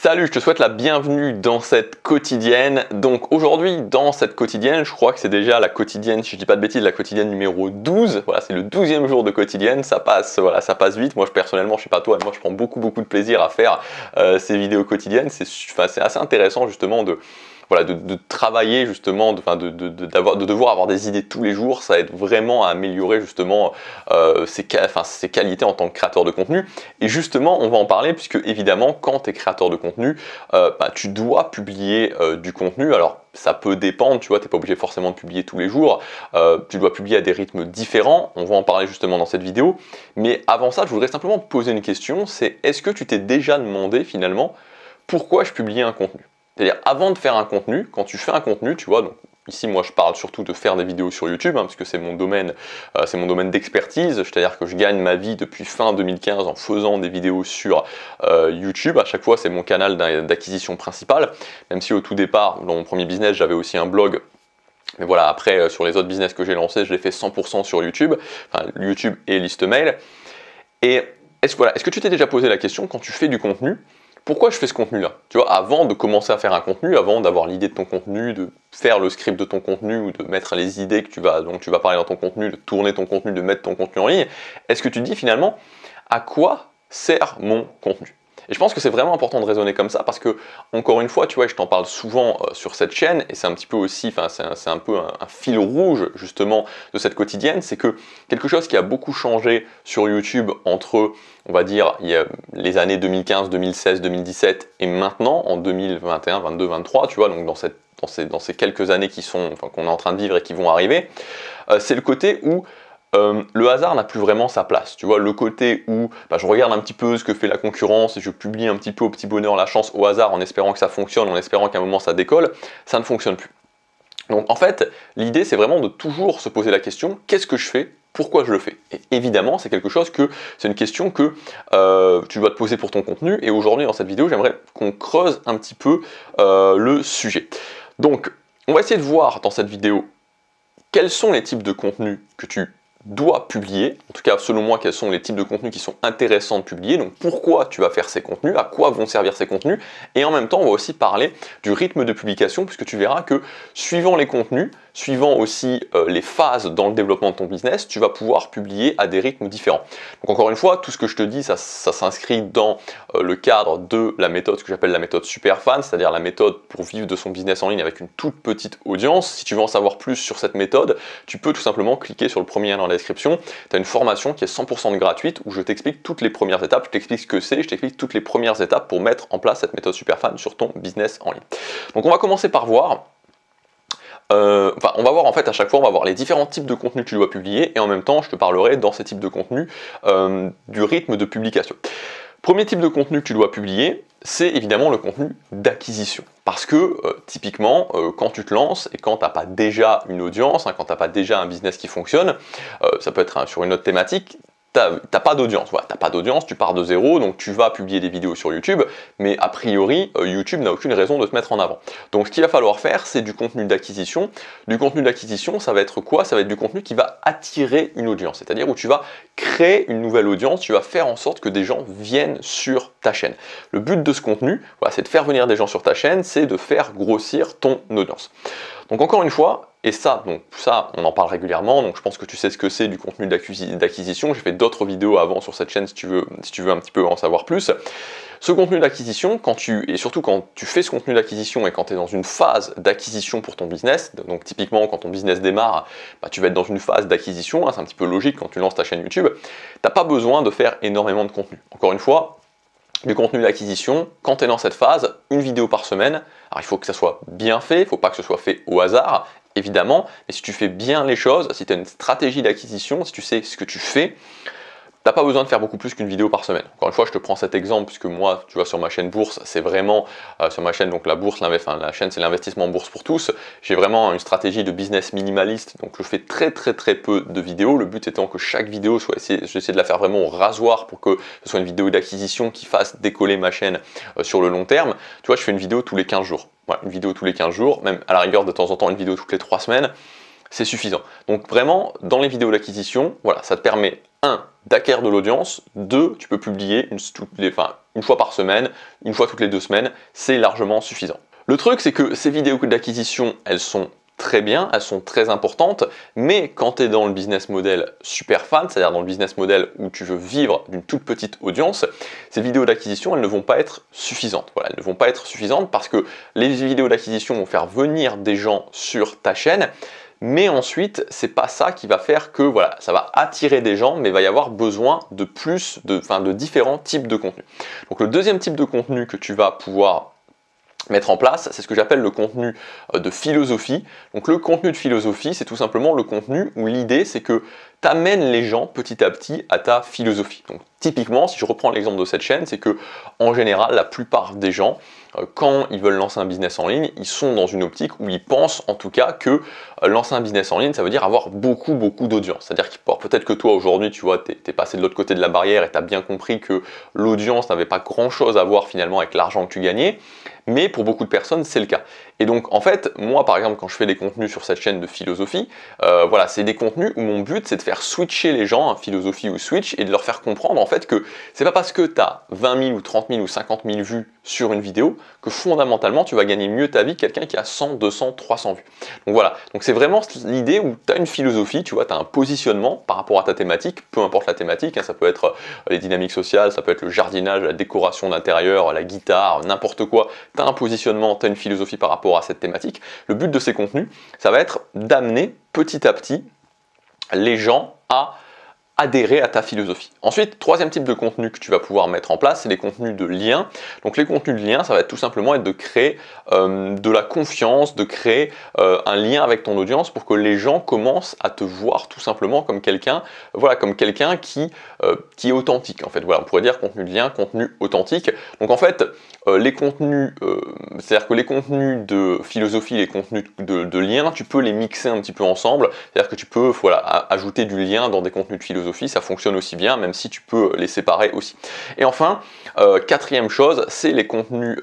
Salut, je te souhaite la bienvenue dans cette quotidienne. Donc aujourd'hui, dans cette quotidienne, je crois que c'est déjà la quotidienne, si je dis pas de bêtises, la quotidienne numéro 12. Voilà, c'est le 12e jour de quotidienne, ça passe, voilà, ça passe vite. Moi, personnellement, je sais pas toi, mais moi, je prends beaucoup de plaisir à faire ces vidéos quotidiennes. C'est assez intéressant justement de travailler justement, de devoir avoir des idées tous les jours. Ça aide vraiment à améliorer justement ses qualités en tant que créateur de contenu. Et justement, on va en parler puisque évidemment, quand tu es créateur de contenu, tu dois publier du contenu. Alors, ça peut dépendre, tu vois, tu n'es pas obligé forcément de publier tous les jours. Tu dois publier à des rythmes différents. On va en parler justement dans cette vidéo. Mais avant ça, je voudrais simplement te poser une question. C'est est-ce que tu t'es déjà demandé finalement pourquoi je publiais un contenu? C'est-à-dire, avant de faire un contenu, quand tu fais un contenu, tu vois, donc ici, moi, je parle surtout de faire des vidéos sur YouTube, parce que c'est mon domaine d'expertise. C'est-à-dire que je gagne ma vie depuis fin 2015 en faisant des vidéos sur YouTube. À chaque fois, c'est mon canal d'acquisition principal. Même si au tout départ, dans mon premier business, j'avais aussi un blog. Mais voilà, après, sur les autres business que j'ai lancés, je l'ai fait 100% sur YouTube, enfin, YouTube et liste mail. Et est-ce que tu t'es déjà posé la question, quand tu fais du contenu, pourquoi je fais ce contenu-là? Tu vois, avant de commencer à faire un contenu, avant d'avoir l'idée de ton contenu, de faire le script de ton contenu ou de mettre les idées dont tu vas parler dans ton contenu, de tourner ton contenu, de mettre ton contenu en ligne, est-ce que tu te dis finalement à quoi sert mon contenu? Et je pense que c'est vraiment important de raisonner comme ça parce que, encore une fois, tu vois, je t'en parle souvent sur cette chaîne et c'est un petit peu aussi, c'est un peu un fil rouge justement de cette quotidienne, c'est que quelque chose qui a beaucoup changé sur YouTube entre, on va dire, il y a les années 2015, 2016, 2017 et maintenant en 2021, 22, 23, tu vois, donc dans ces quelques années qu'on est en train de vivre et qui vont arriver, c'est le côté où le hasard n'a plus vraiment sa place, tu vois, le côté où je regarde un petit peu ce que fait la concurrence et je publie un petit peu au petit bonheur la chance au hasard en espérant que ça fonctionne, en espérant qu'à un moment ça décolle, ça ne fonctionne plus. Donc en fait, l'idée c'est vraiment de toujours se poser la question, qu'est-ce que je fais? Pourquoi je le fais? Et évidemment, c'est une question que tu dois te poser pour ton contenu, et aujourd'hui dans cette vidéo, j'aimerais qu'on creuse un petit peu le sujet. Donc, on va essayer de voir dans cette vidéo quels sont les types de contenus que tu dois publier, en tout cas selon moi quels sont les types de contenus qui sont intéressants de publier, donc pourquoi tu vas faire ces contenus, à quoi vont servir ces contenus, et en même temps on va aussi parler du rythme de publication, puisque tu verras que suivant les contenus, suivant aussi les phases dans le développement de ton business, tu vas pouvoir publier à des rythmes différents. Donc encore une fois, tout ce que je te dis, ça s'inscrit dans le cadre de la méthode, ce que j'appelle la méthode Superfan, c'est-à-dire la méthode pour vivre de son business en ligne avec une toute petite audience. Si tu veux en savoir plus sur cette méthode, tu peux tout simplement cliquer sur le premier lien dans la description. Tu as une formation qui est 100% gratuite où je t'explique toutes les premières étapes, je t'explique ce que c'est, je t'explique toutes les premières étapes pour mettre en place cette méthode Superfan sur ton business en ligne. Donc on va commencer par voir on va voir en fait à chaque fois, on va voir les différents types de contenus que tu dois publier et en même temps je te parlerai dans ces types de contenus du rythme de publication. Premier type de contenu que tu dois publier, c'est évidemment le contenu d'acquisition. Parce que typiquement, quand tu te lances et quand tu n'as pas déjà une audience, quand tu n'as pas déjà un business qui fonctionne, ça peut être sur une autre thématique, t'as pas d'audience, voilà, t'as pas d'audience, tu pars de zéro, donc tu vas publier des vidéos sur YouTube, mais a priori, YouTube n'a aucune raison de te mettre en avant. Donc ce qu'il va falloir faire, c'est du contenu d'acquisition. Du contenu d'acquisition, ça va être quoi? Ça va être du contenu qui va attirer une audience, c'est-à-dire où tu vas créer une nouvelle audience, tu vas faire en sorte que des gens viennent sur ta chaîne. Le but de ce contenu, voilà, c'est de faire venir des gens sur ta chaîne, c'est de faire grossir ton audience. Donc encore une fois, et ça, on en parle régulièrement, donc je pense que tu sais ce que c'est du contenu d'acquisition. J'ai fait d'autres vidéos avant sur cette chaîne si tu veux un petit peu en savoir plus. Ce contenu d'acquisition, et surtout quand tu fais ce contenu d'acquisition et quand tu es dans une phase d'acquisition pour ton business, donc typiquement quand ton business démarre, tu vas être dans une phase d'acquisition, c'est un petit peu logique quand tu lances ta chaîne YouTube, tu n'as pas besoin de faire énormément de contenu. Encore une fois, du contenu d'acquisition, quand tu es dans cette phase, une vidéo par semaine. Alors il faut que ça soit bien fait, il ne faut pas que ce soit fait au hasard, évidemment, mais si tu fais bien les choses, si tu as une stratégie d'acquisition, si tu sais ce que tu fais, t'as pas besoin de faire beaucoup plus qu'une vidéo par semaine. Encore une fois, je te prends cet exemple puisque moi, tu vois, sur ma chaîne bourse, c'est vraiment, sur ma chaîne, donc la bourse, la chaîne c'est l'investissement en bourse pour tous, j'ai vraiment une stratégie de business minimaliste, donc je fais très peu de vidéos, le but étant que chaque vidéo j'essaie de la faire vraiment au rasoir pour que ce soit une vidéo d'acquisition qui fasse décoller ma chaîne sur le long terme. Tu vois, je fais une vidéo tous les 15 jours. Voilà, une vidéo tous les 15 jours, même à la rigueur de temps en temps une vidéo toutes les 3 semaines, c'est suffisant. Donc vraiment, dans les vidéos d'acquisition, voilà, ça te permet, 1, d'acquérir de l'audience, 2, tu peux publier une fois par semaine, une fois toutes les 2 semaines, c'est largement suffisant. Le truc, c'est que ces vidéos d'acquisition, elles sont très bien, elles sont très importantes, mais quand tu es dans le business model super fan, c'est-à-dire dans le business model où tu veux vivre d'une toute petite audience, ces vidéos d'acquisition, elles ne vont pas être suffisantes. Voilà, elles ne vont pas être suffisantes parce que les vidéos d'acquisition vont faire venir des gens sur ta chaîne, mais ensuite, c'est pas ça qui va faire que voilà, ça va attirer des gens, mais il va y avoir besoin de de différents types de contenus. Donc le deuxième type de contenu que tu vas pouvoir mettre en place, c'est ce que j'appelle le contenu de philosophie. Donc le contenu de philosophie, c'est tout simplement le contenu où l'idée c'est que tu amènes les gens petit à petit à ta philosophie. Donc typiquement, si je reprends l'exemple de cette chaîne, c'est que en général, la plupart des gens, quand ils veulent lancer un business en ligne, ils sont dans une optique où ils pensent en tout cas que lancer un business en ligne, ça veut dire avoir beaucoup d'audience. C'est-à-dire que peut-être que toi aujourd'hui, tu vois, tu es passé de l'autre côté de la barrière et tu as bien compris que l'audience n'avait pas grand-chose à voir finalement avec l'argent que tu gagnais, mais pour beaucoup de personnes, c'est le cas. Et donc en fait, moi par exemple, quand je fais des contenus sur cette chaîne de philosophie, voilà, c'est des contenus où mon but c'est de faire switcher les gens, philosophie ou switch, et de leur faire comprendre en fait que c'est pas parce que tu as 20 000 ou 30 000 ou 50 000 vues sur une vidéo que fondamentalement tu vas gagner mieux ta vie que quelqu'un qui a 100, 200, 300 vues. Donc voilà, donc c'est vraiment l'idée où tu as une philosophie, tu vois, tu as un positionnement par rapport à ta thématique, peu importe la thématique, hein, ça peut être les dynamiques sociales, ça peut être le jardinage, la décoration d'intérieur, la guitare, n'importe quoi, tu as un positionnement, tu as une philosophie par rapport à cette thématique. Le but de ces contenus, ça va être d'amener petit à petit les gens à adhérer à ta philosophie. Ensuite, troisième type de contenu que tu vas pouvoir mettre en place, c'est les contenus de lien. Donc les contenus de lien, ça va être tout simplement être de créer de la confiance, de créer un lien avec ton audience pour que les gens commencent à te voir tout simplement comme quelqu'un, voilà, comme quelqu'un qui est authentique. En fait, voilà, on pourrait dire contenu de lien, contenu authentique. Donc en fait, les contenus, c'est-à-dire que les contenus de philosophie, les contenus de lien, tu peux les mixer un petit peu ensemble. C'est-à-dire que tu peux, voilà, ajouter du lien dans des contenus de philosophie, ça fonctionne aussi bien, même si tu peux les séparer aussi. Et enfin, quatrième chose, c'est les contenus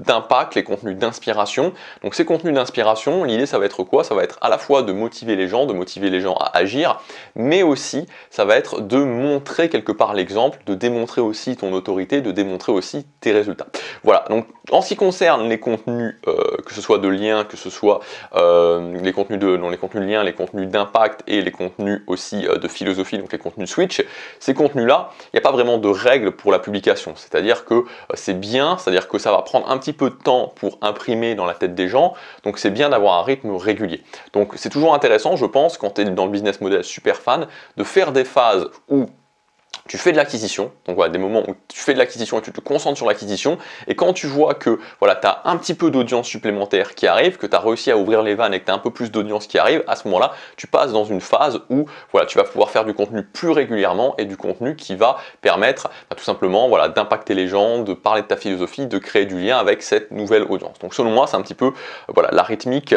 d'impact, les contenus d'inspiration. Donc ces contenus d'inspiration, l'idée ça va être quoi? Ça va être à la fois de motiver les gens à agir, mais aussi ça va être de montrer quelque part l'exemple, de démontrer aussi ton autorité, de démontrer aussi tes résultats. Voilà, donc en ce qui concerne les contenus, que ce soit de lien, que ce soit les contenus de lien, les contenus d'impact et les contenus aussi de philosophie, donc les contenus switch, ces contenus-là, il n'y a pas vraiment de règles pour la publication. C'est-à-dire que c'est bien, c'est-à-dire que ça va prendre un petit peu de temps pour imprimer dans la tête des gens, donc c'est bien d'avoir un rythme régulier. Donc c'est toujours intéressant, je pense, quand tu es dans le business model super fan, de faire des phases où tu fais de l'acquisition, donc voilà, des moments où tu fais de l'acquisition et tu te concentres sur l'acquisition, et quand tu vois que voilà, tu as un petit peu d'audience supplémentaire qui arrive, que tu as réussi à ouvrir les vannes et que tu as un peu plus d'audience qui arrive, à ce moment-là, tu passes dans une phase où voilà, tu vas pouvoir faire du contenu plus régulièrement et du contenu qui va permettre tout simplement voilà, d'impacter les gens, de parler de ta philosophie, de créer du lien avec cette nouvelle audience. Donc selon moi, c'est un petit peu voilà, la rythmique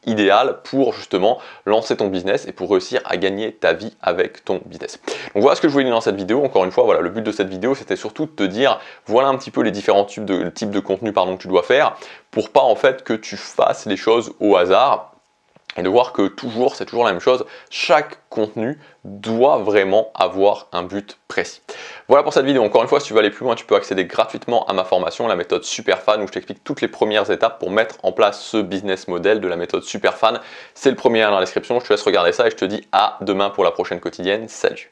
idéale pour justement lancer ton business et pour réussir à gagner ta vie avec ton business. Donc voilà ce que je voulais dire dans cette vidéo. Encore une fois, voilà, le but de cette vidéo, c'était surtout de te dire, voilà un petit peu les différents types de contenu que tu dois faire pour pas en fait que tu fasses les choses au hasard et de voir que c'est toujours la même chose. Chaque contenu doit vraiment avoir un but précis. Voilà pour cette vidéo. Encore une fois, si tu veux aller plus loin, tu peux accéder gratuitement à ma formation, la méthode Superfan, où je t'explique toutes les premières étapes pour mettre en place ce business model de la méthode Superfan. C'est le premier lien dans la description. Je te laisse regarder ça et je te dis à demain pour la prochaine quotidienne. Salut!